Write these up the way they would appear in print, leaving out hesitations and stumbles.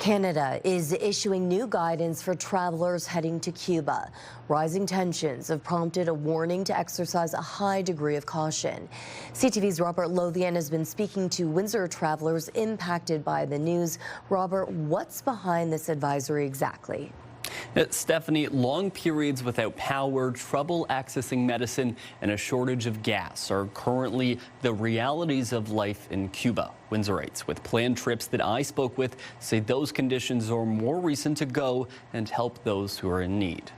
Canada is issuing new guidance for travelers heading to Cuba. Rising tensions have prompted a warning to exercise a high degree of caution. CTV's Robert Lothian has been speaking to Windsor travelers impacted by the news. Robert, what's behind this advisory exactly? Stephanie, long periods without power, trouble accessing medicine, and a shortage of gas are currently the realities of life in Cuba. Windsorites with planned trips that I spoke with say those conditions are more reason to go and help those who are in need.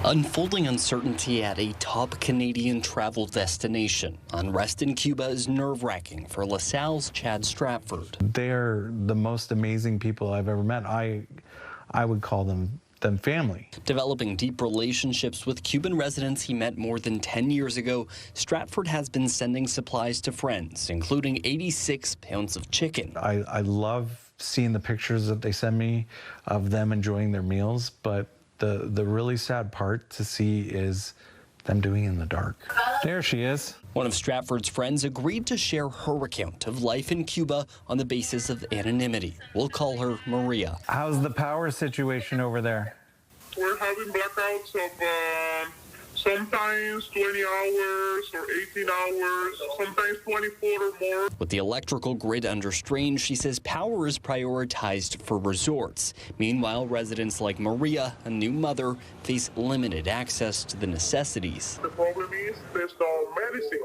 Unfolding uncertainty at a top Canadian travel destination. Unrest in Cuba is nerve-wracking for LaSalle's Chad Stratford. They're the most amazing people I've ever met. I would call them family. Developing deep relationships with Cuban residents he met more than 10 years ago, Stratford has been sending supplies to friends, including 86 pounds of chicken. I love seeing the pictures that they send me of them enjoying their meals, but the really sad part to see is them doing it in the dark. There she is. One of Stratford's friends agreed to share her account of life in Cuba on the basis of anonymity. We'll call her Maria. How's the power situation over there? We're having blackouts of sometimes 20 hours or 18 hours, sometimes 24 or more. With the electrical grid under strain, she says power is prioritized for resorts. Meanwhile, residents like Maria, a new mother, face limited access to the necessities. The problem is there's no medicine.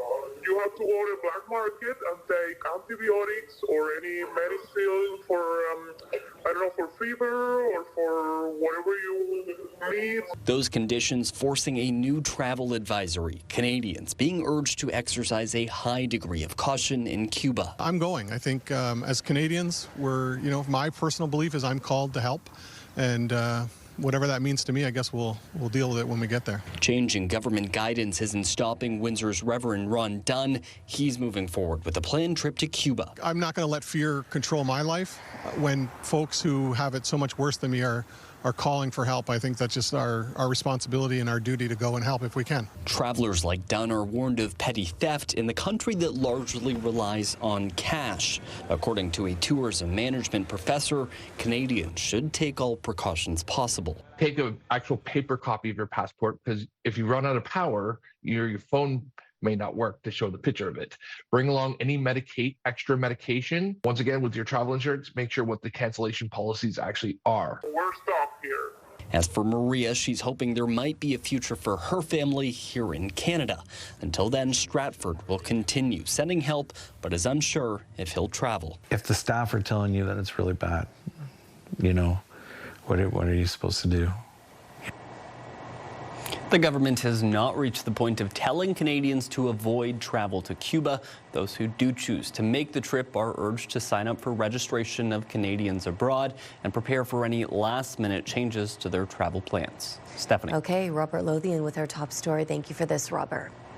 You have to order black market and take antibiotics or any medicine for, I don't know, for fever or for whatever you need. Those conditions forcing a new travel advisory. Canadians being urged to exercise a high degree of caution in Cuba. I'm going. I think as Canadians, my personal belief is I'm called to help. And whatever that means to me, I guess we'll deal with it when we get there. Changing government guidance isn't stopping Windsor's Reverend Ron Dunn. He's moving forward with a planned trip to Cuba. I'm not going to let fear control my life. When folks who have it so much worse than me are calling for help, I think that's just our responsibility and our duty to go and help if we can. Travelers like Dunn are warned of petty theft in the country that largely relies on cash. According to a tourism management professor, Canadians should take all precautions possible. Take an actual paper copy of your passport, because if you run out of power, your phone may not work to show the picture of it. Bring along any extra medication. Once again, with your travel insurance, make sure what the cancellation policies actually are. We're stopped here. As for Maria, she's hoping there might be a future for her family here in Canada. Until then, Stratford will continue sending help, but is unsure if he'll travel. If the staff are telling you that it's really bad, what are you supposed to do? The government has not reached the point of telling Canadians to avoid travel to Cuba. Those who do choose to make the trip are urged to sign up for registration of Canadians abroad and prepare for any last-minute changes to their travel plans. Stephanie. Okay, Robert Lothian with our top story. Thank you for this, Robert.